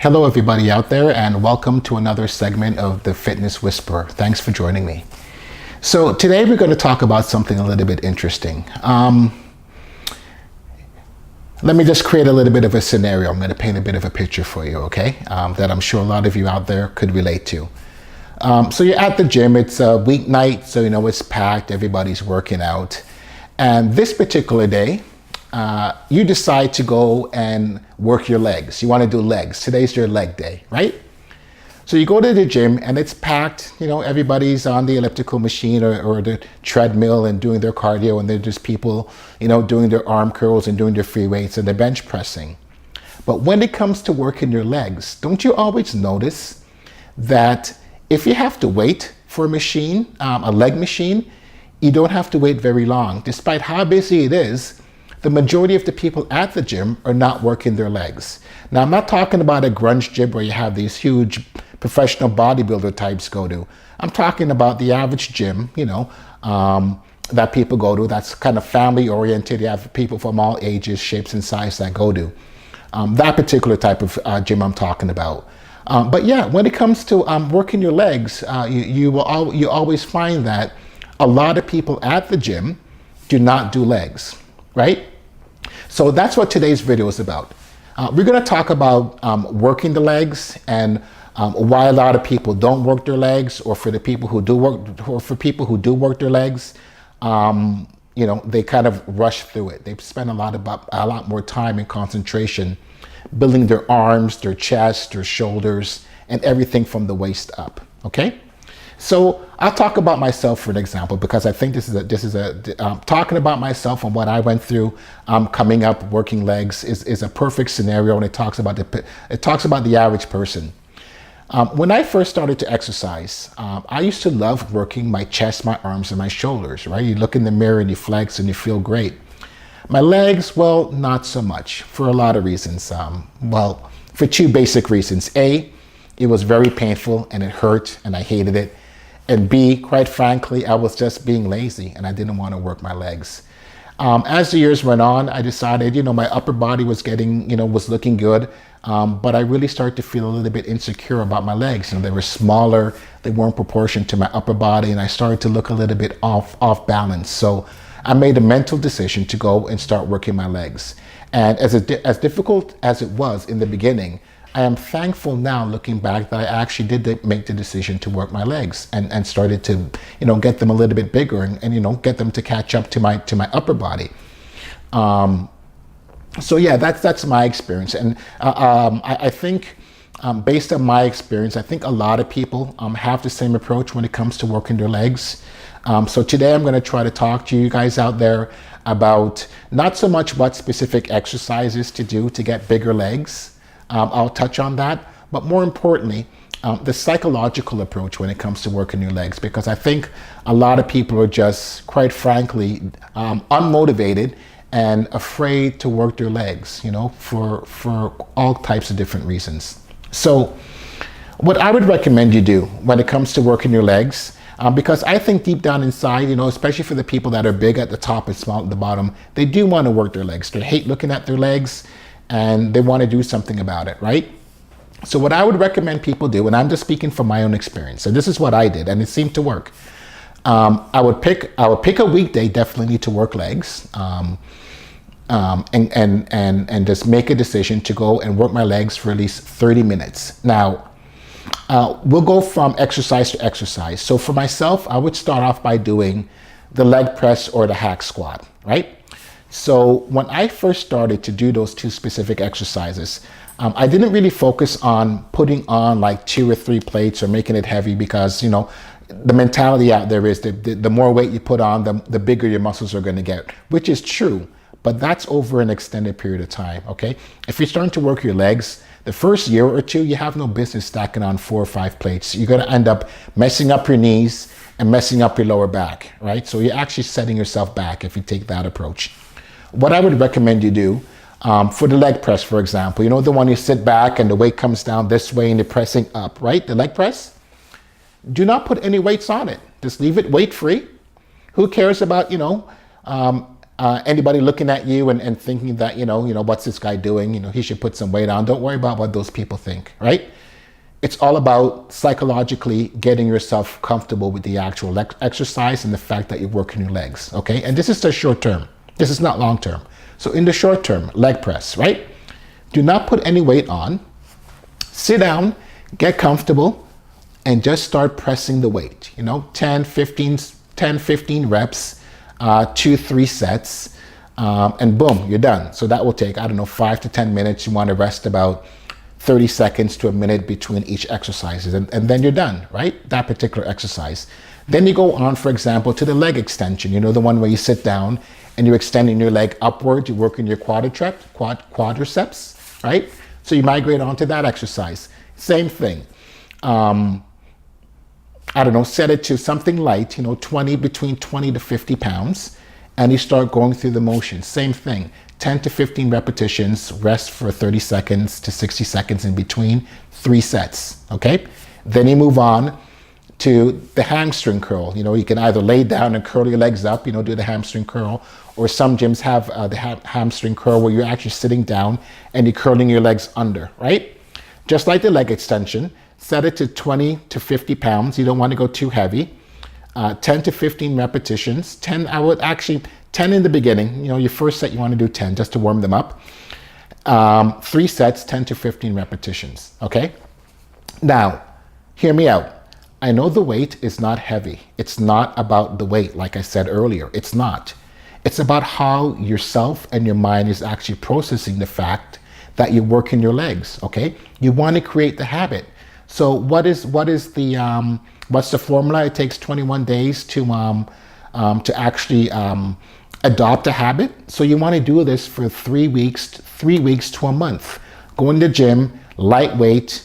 Hello, everybody out there, and welcome to another segment of the Fitness Whisperer. Thanks for joining me. So today we're going to talk about something a little bit interesting. Let me just create a little bit of a scenario. I'm going to paint a bit of a picture for you, okay? That I'm sure a lot of you out there could relate to. So you're at the gym. It's a weeknight, so you know it's packed. Everybody's working out. And this particular day, you decide to go and work your legs. You want to do legs. Today's your leg day, right? So you go to the gym and it's packed. You know, everybody's on the elliptical machine or the treadmill and doing their cardio, and there's just people, you know, doing their arm curls and doing their free weights and the bench pressing. But when it comes to working your legs, don't you always notice that if you have to wait for a machine, a leg machine, you don't have to wait very long. Despite how busy it is, the majority of the people at the gym are not working their legs. Now, I'm not talking about a grunge gym where you have these huge professional bodybuilder types go to. I'm talking about the average gym, you know, that people go to. That's kind of family oriented. You have people from all ages, shapes, and sizes that go to. That particular type of gym I'm talking about. But yeah, when it comes to working your legs, you always find that a lot of people at the gym do not do legs, right? So that's what today's video is about. We're going to talk about working the legs and why a lot of people don't work their legs, or for the people who do work, or for people who do work their legs, you know, they kind of rush through it. They spend a lot more time and concentration building their arms, their chest, their shoulders, and everything from the waist up. Okay. So I'll talk about myself for an example, because I think this is talking about myself and what I went through coming up working legs is a perfect scenario, and it talks about the average person. When I first started to exercise, I used to love working my chest, my arms, and my shoulders. Right? You look in the mirror and you flex and you feel great. My legs, well, not so much, for a lot of reasons. Well, for two basic reasons. A, it was very painful and it hurt and I hated it. And B, quite frankly, I was just being lazy and I didn't want to work my legs. As the years went on, I decided, you know, my upper body was was looking good, but I really started to feel a little bit insecure about my legs. You know, they were smaller, they weren't proportioned to my upper body, and I started to look a little bit off balance. So I made a mental decision to go and start working my legs. And as difficult as it was in the beginning, I am thankful now, looking back, that I actually did make the decision to work my legs and started to, you know, get them a little bit bigger and you know, get them to catch up to my upper body. So yeah, that's my experience, and I think based on my experience, I think a lot of people have the same approach when it comes to working their legs. So today I'm going to try to talk to you guys out there about not so much what specific exercises to do to get bigger legs. I'll touch on that, but more importantly, the psychological approach when it comes to working your legs, because I think a lot of people are just, quite frankly, unmotivated and afraid to work their legs, you know, for all types of different reasons. So what I would recommend you do when it comes to working your legs, because I think deep down inside, you know, especially for the people that are big at the top and small at the bottom, they do want to work their legs. They hate looking at their legs, and they want to do something about it, right? So what I would recommend people do, and I'm just speaking from my own experience, and this is what I did, and it seemed to work. I would pick a weekday, definitely need to work legs, and just make a decision to go and work my legs for at least 30 minutes. Now, we'll go from exercise to exercise. So for myself, I would start off by doing the leg press or the hack squat, right? So when I first started to do those two specific exercises, I didn't really focus on putting on like 2 or 3 plates or making it heavy, because, you know, the mentality out there is that the more weight you put on, the bigger your muscles are going to get, which is true, but that's over an extended period of time, okay? If you're starting to work your legs, the first year or two, you have no business stacking on 4 or 5 plates. You're going to end up messing up your knees and messing up your lower back, right? So you're actually setting yourself back if you take that approach. What I would recommend you do for the leg press, for example, you know, the one you sit back and the weight comes down this way and you're pressing up, right? The leg press, do not put any weights on it. Just leave it weight free. Who cares about, you know, Anybody looking at you and thinking that, what's this guy doing? He should put some weight on. Don't worry about what those people think, right? It's all about psychologically getting yourself comfortable with the actual exercise and the fact that you're working your legs, okay? And this is the short term. This is not long term. So in the short term, leg press, right? Do not put any weight on. Sit down, get comfortable, and just start pressing the weight. 10, 15 reps, 2-3 sets, and boom, you're done. So that will take, 5 to 10 minutes. You want to rest about 30 seconds to a minute between each exercises, and then you're done, right? That particular exercise. Then you go on, for example, to the leg extension, the one where you sit down and you're extending your leg upward, you're working your quadriceps, right? So you migrate on to that exercise. Same thing. Set it to something light, between 20 to 50 pounds, and you start going through the motion. Same thing. 10 to 15 repetitions, rest for 30 seconds to 60 seconds in between, 3 sets, okay? Then you move on to the hamstring curl. You can either lay down and curl your legs up, do the hamstring curl, or some gyms have the hamstring curl where you're actually sitting down and you're curling your legs under, right? Just like the leg extension, set it to 20 to 50 pounds. You don't want to go too heavy. 10 to 15 repetitions. 10 in the beginning. Your first set you want to do 10 just to warm them up. 3 sets, 10 to 15 repetitions, okay? Now, hear me out. I know the weight is not heavy. It's not about the weight, like I said earlier. It's not. It's about how yourself and your mind is actually processing the fact that you're working your legs, okay? You want to create the habit. So what's the formula? It takes 21 days to actually adopt a habit. So you want to do this for 3 weeks to a month. Go in the gym, lightweight,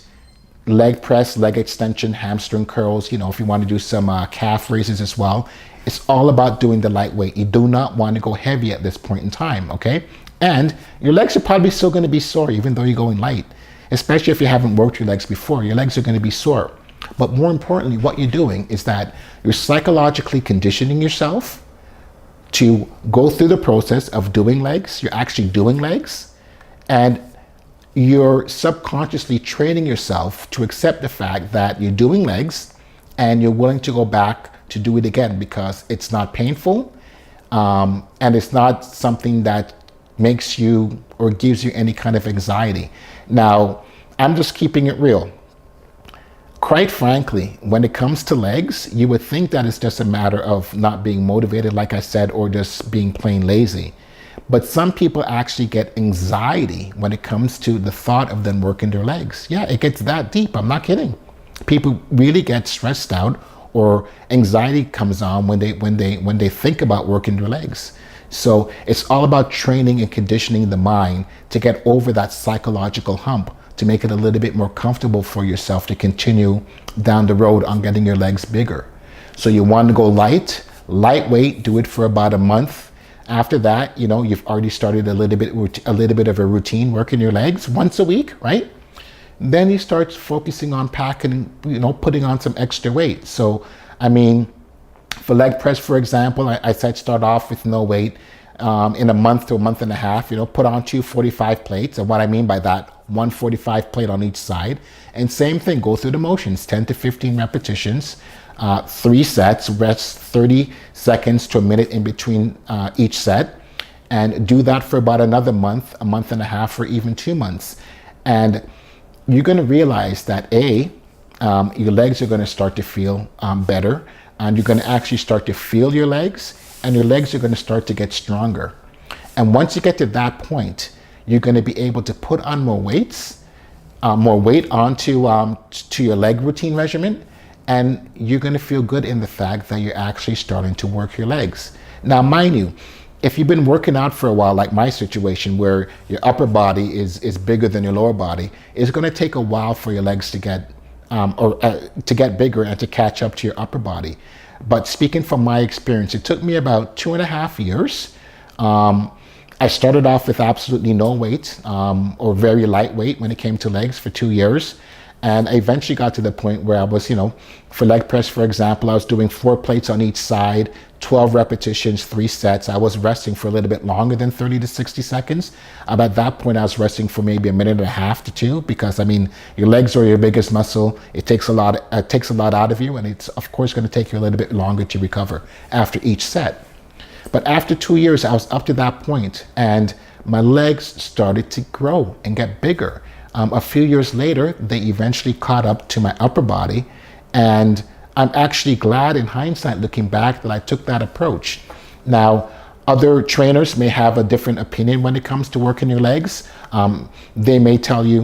leg press, leg extension, hamstring curls, if you want to do some calf raises as well. It's all about doing the lightweight. You do not want to go heavy at this point in time, okay? And your legs are probably still going to be sore even though you're going light. Especially if you haven't worked your legs before, your legs are going to be sore. But more importantly, what you're doing is that you're psychologically conditioning yourself to go through the process of doing legs. You're actually doing legs, and you're subconsciously training yourself to accept the fact that you're doing legs and you're willing to go back to do it again because it's not painful, and it's not something that makes you or gives you any kind of anxiety. Now, I'm just keeping it real. Quite frankly, when it comes to legs, you would think that it's just a matter of not being motivated, like I said, or just being plain lazy. But some people actually get anxiety when it comes to the thought of them working their legs. Yeah, it gets that deep. I'm not kidding. People really get stressed out, or anxiety comes on when they think about working their legs. So it's all about training and conditioning the mind to get over that psychological hump, to make it a little bit more comfortable for yourself to continue down the road on getting your legs bigger. So you want to go lightweight, do it for about a month. After that, you've already started a little bit of a routine working your legs once a week, right? Then you start focusing on packing, putting on some extra weight. So, for leg press, for example, I said start off with no weight. In a month to a month and a half, put on 2 45 plates. And what I mean by that, 1 45 plate on each side. And same thing, go through the motions, 10 to 15 repetitions, 3 sets, rest 30 seconds to a minute in between each set. And do that for about another month, a month and a half, or even 2 months. And you're going to realize that your legs are going to start to feel better. And you're going to actually start to feel your legs, and your legs are going to start to get stronger. And once you get to that point, you're going to be able to put on more weight onto to your leg routine regimen, and you're going to feel good in the fact that you're actually starting to work your legs. Now, mind you, if you've been working out for a while, like my situation, where your upper body is bigger than your lower body, it's going to take a while for your legs to get to get bigger and to catch up to your upper body. But speaking from my experience, it took me about 2.5 years. I started off with absolutely no weight, or very lightweight when it came to legs, for 2 years. And I eventually got to the point where I was, for leg press, for example, I was doing 4 plates on each side, 12 repetitions, 3 sets. I was resting for a little bit longer than 30 to 60 seconds. At that point, I was resting for maybe a minute and a half to 2, because your legs are your biggest muscle. It takes a lot out of you, and it's of course going to take you a little bit longer to recover after each set. But after 2 years, I was up to that point, and my legs started to grow and get bigger. A few years later, they eventually caught up to my upper body, and I'm actually glad in hindsight, looking back, that I took that approach. Now, other trainers may have a different opinion when it comes to working your legs. They may tell you,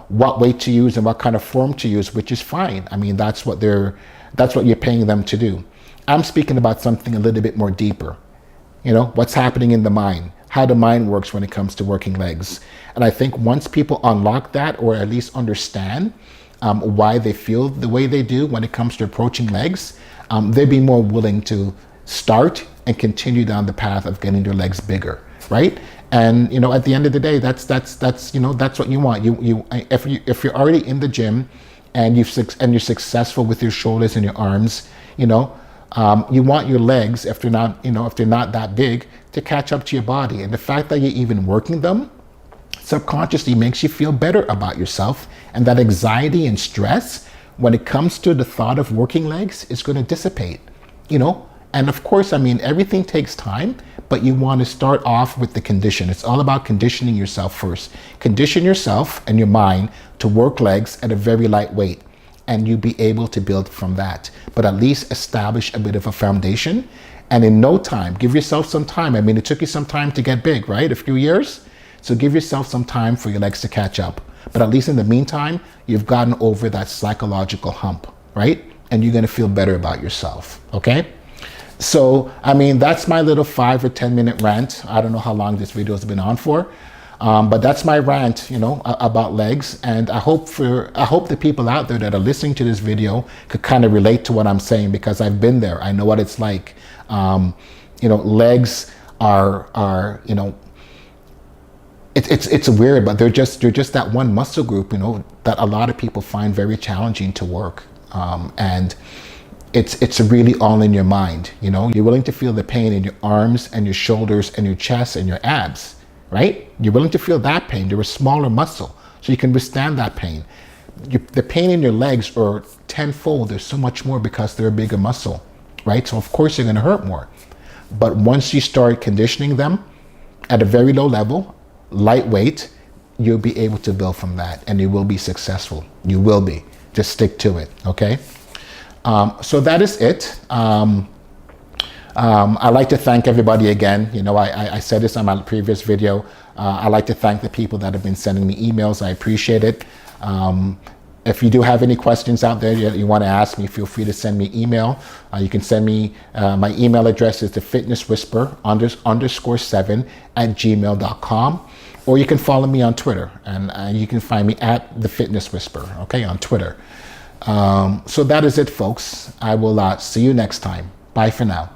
what weight to use and what kind of form to use, which is fine. That's what you're paying them to do. I'm speaking about something a little bit more deeper. What's happening in the mind, how the mind works when it comes to working legs. And I think once people unlock that, or at least understand why they feel the way they do when it comes to approaching legs, they'd be more willing to start and continue down the path of getting their legs bigger, right? And at the end of the day, that's what you want. If you're already in the gym and you're successful with your shoulders and your arms, you want your legs, if they're not that big, to catch up to your body. And the fact that you're even working them subconsciously makes you feel better about yourself, and that anxiety and stress when it comes to the thought of working legs is going to dissipate. And of course, everything takes time, but you want to start off with the condition. It's all about conditioning yourself first. Condition yourself and your mind to work legs at a very light weight, and you'll be able to build from that. But at least establish a bit of a foundation, and in no time, give yourself some time. It took you some time to get big, right? A few years. So give yourself some time for your legs to catch up. But at least in the meantime, you've gotten over that psychological hump, right? And you're going to feel better about yourself, okay? So, that's my little 5 or 10 minute rant. I don't know how long this video has been on for, but that's my rant, about legs. And I hope the people out there that are listening to this video could kind of relate to what I'm saying, because I've been there. I know what it's like. Legs are it's weird, but they're just that one muscle group, that a lot of people find very challenging to work. And it's really all in your mind. You're willing to feel the pain in your arms and your shoulders and your chest and your abs, right? You're willing to feel that pain. They're a smaller muscle, so you can withstand that pain. The pain in your legs are tenfold. There's so much more because they're a bigger muscle, right? So of course they're going to hurt more. But once you start conditioning them at a very low level, lightweight, you'll be able to build from that, and you will be successful. You will be. Just stick to it, okay? So that is it. I'd like to thank everybody again. I said this on my previous video. I'd like to thank the people that have been sending me emails. I appreciate it. If you do have any questions out there you want to ask me, feel free to send me email. You can send me, my email address is thefitnesswhisper_7@gmail.com. Or you can follow me on Twitter, and you can find me at The Fitness Whisper, okay, on Twitter. So that is it, folks. I will see you next time. Bye for now.